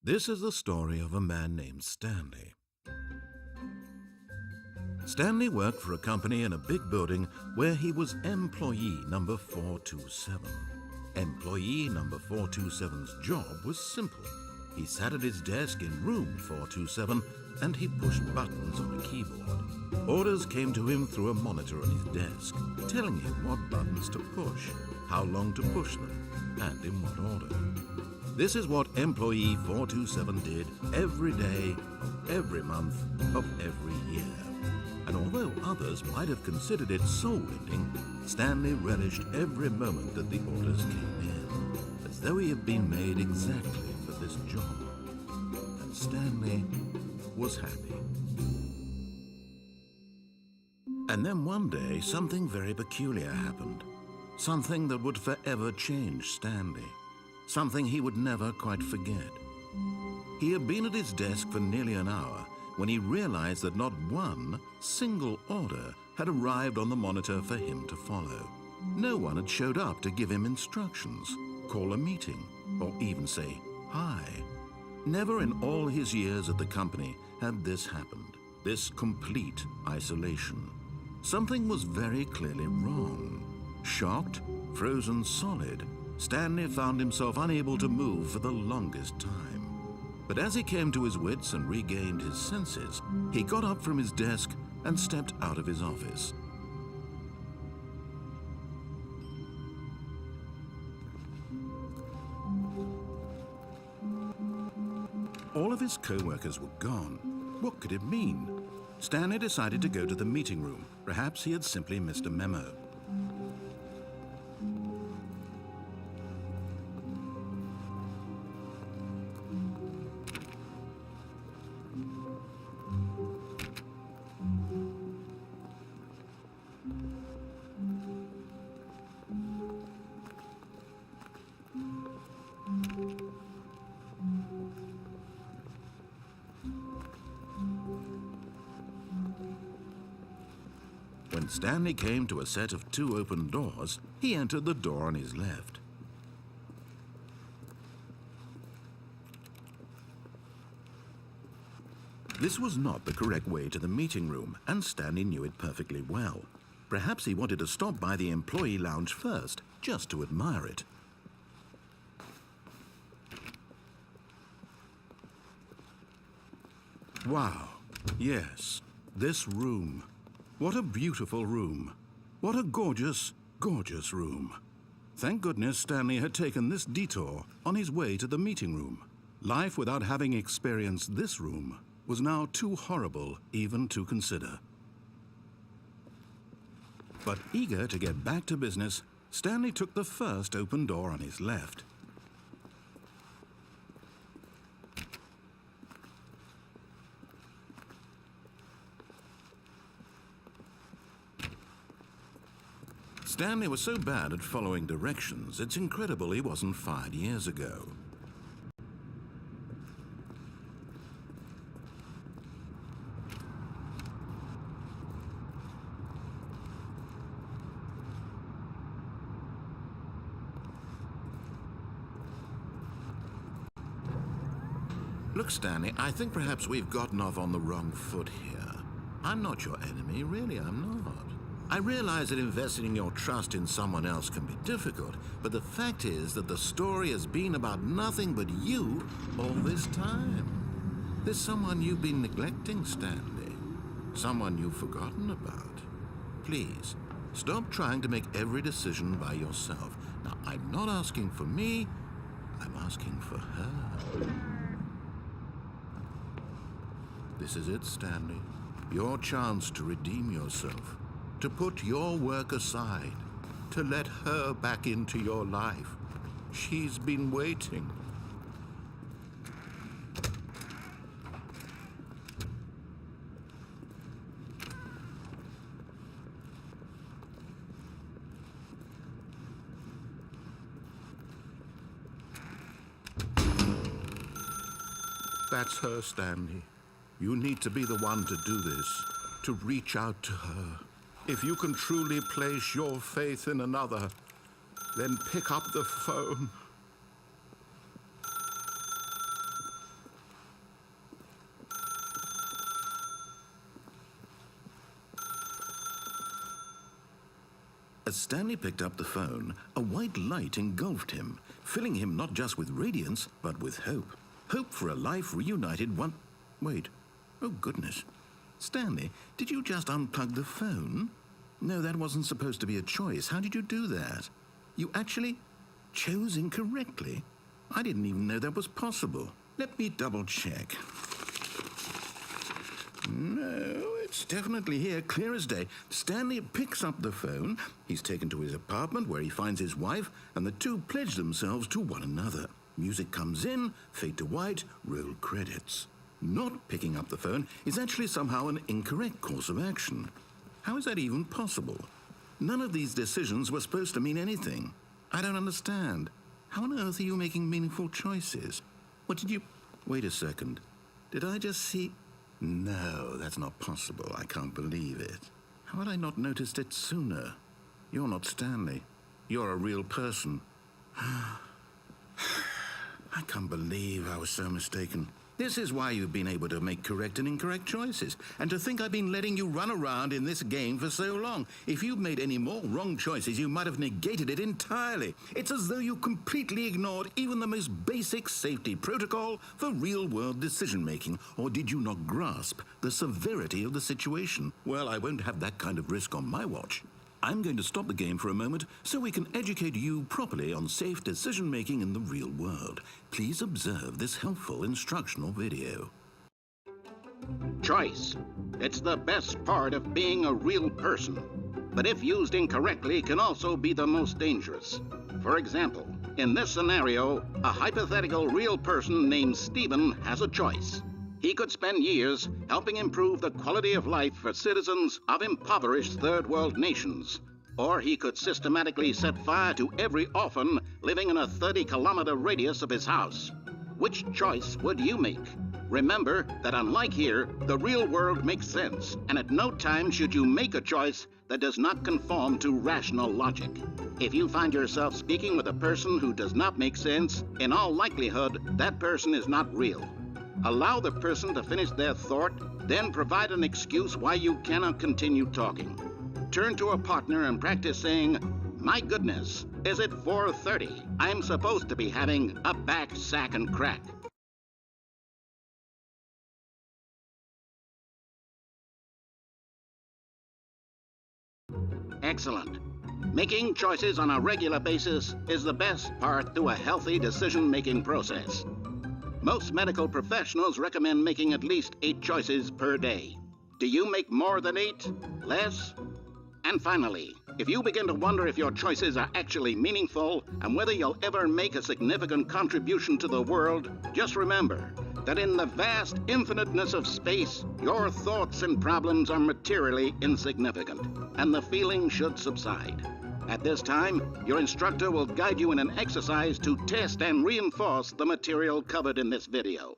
This is the story of a man named Stanley. Stanley worked for a company in a big building where he was employee number 427. Employee number 427's job was simple. He sat at his desk in room 427 and he pushed buttons on a keyboard. Orders came to him through a monitor on his desk, telling him what buttons to push, how long to push them, and in what order. This is what employee 427 did every day of every month of every year. And although others might have considered it soul-winning, Stanley relished every moment that the orders came in, as though he had been made exactly for this job. And Stanley was happy. And then one day, something very peculiar happened. Something that would forever change Stanley. Something he would never quite forget. He had been at his desk for nearly an hour when he realized that not one single order had arrived on the monitor for him to follow. No one had showed up to give him instructions, call a meeting, or even say hi. Never in all his years at the company had this happened, this complete isolation. Something was very clearly wrong. Shocked, frozen solid, Stanley found himself unable to move for the longest time. But as he came to his wits and regained his senses, he got up from his desk and stepped out of his office. All of his co-workers were gone. What could it mean? Stanley decided to go to the meeting room. Perhaps he had simply missed a memo. When Stanley came to a set of 2 open doors, he entered the door on his left. This was not the correct way to the meeting room, and Stanley knew it perfectly well. Perhaps he wanted to stop by the employee lounge first, just to admire it. Wow, yes, this room. What a beautiful room. What a gorgeous, gorgeous room. Thank goodness Stanley had taken this detour on his way to the meeting room. Life without having experienced this room was now too horrible even to consider. But eager to get back to business, Stanley took the first open door on his left. Stanley was so bad at following directions, it's incredible he wasn't fired years ago. Look, Stanley, I think perhaps we've gotten off on the wrong foot here. I'm not your enemy, really, I'm not. I realize that investing your trust in someone else can be difficult, but the fact is that the story has been about nothing but you all this time. There's someone you've been neglecting, Stanley. Someone you've forgotten about. Please, stop trying to make every decision by yourself. Now, I'm not asking for me, I'm asking for her. This is it, Stanley. Your chance to redeem yourself. To put your work aside, to let her back into your life. She's been waiting. That's her, Stanley. You need to be the one to do this, to reach out to her. If you can truly place your faith in another, then pick up the phone. As Stanley picked up the phone, a white light engulfed him, filling him not just with radiance, but with hope. Hope for a life reunited one... Wait. Oh, goodness. Stanley, did you just unplug the phone? No, that wasn't supposed to be a choice. How did you do that? You actually chose incorrectly? I didn't even know that was possible. Let me double-check. No, it's definitely here, clear as day. Stanley picks up the phone. He's taken to his apartment where he finds his wife, and the two pledge themselves to one another. Music comes in, fade to white, roll credits. Not picking up the phone is actually somehow an incorrect course of action. How is that even possible? None of these decisions were supposed to mean anything. I don't understand. How on earth are you making meaningful choices? What did you... Wait a second. Did I just see... No, that's not possible. I can't believe it. How had I not noticed it sooner? You're not Stanley. You're a real person. I can't believe I was so mistaken. This is why you've been able to make correct and incorrect choices. And to think I've been letting you run around in this game for so long. If you'd made any more wrong choices, you might have negated it entirely. It's as though you completely ignored even the most basic safety protocol for real-world decision-making. Or did you not grasp the severity of the situation? Well, I won't have that kind of risk on my watch. I'm going to stop the game for a moment so we can educate you properly on safe decision-making in the real world. Please observe this helpful instructional video. Choice. It's the best part of being a real person. But if used incorrectly, can also be the most dangerous. For example, in this scenario, a hypothetical real person named Stephen has a choice. He could spend years helping improve the quality of life for citizens of impoverished third world nations. Or he could systematically set fire to every orphan living in a 30-kilometer radius of his house. Which choice would you make? Remember that unlike here, the real world makes sense, and at no time should you make a choice that does not conform to rational logic. If you find yourself speaking with a person who does not make sense, in all likelihood, that person is not real. Allow the person to finish their thought, then provide an excuse why you cannot continue talking. Turn to a partner and practice saying, "My goodness, is it 4:30? I'm supposed to be having a back, sack, and crack." Excellent. Making choices on a regular basis is the best part to a healthy decision-making process. Most medical professionals recommend making at least 8 choices per day. Do you make more than 8? Less? And finally, if you begin to wonder if your choices are actually meaningful and whether you'll ever make a significant contribution to the world, just remember that in the vast infiniteness of space, your thoughts and problems are materially insignificant, and the feeling should subside. At this time, your instructor will guide you in an exercise to test and reinforce the material covered in this video.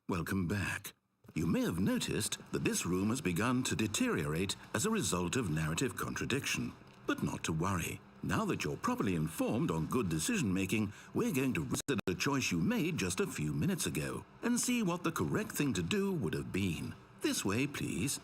Welcome back. You may have noticed that this room has begun to deteriorate as a result of narrative contradiction. But not to worry. Now that you're properly informed on good decision-making, we're going to revisit the choice you made just a few minutes ago and see what the correct thing to do would have been. This way, please.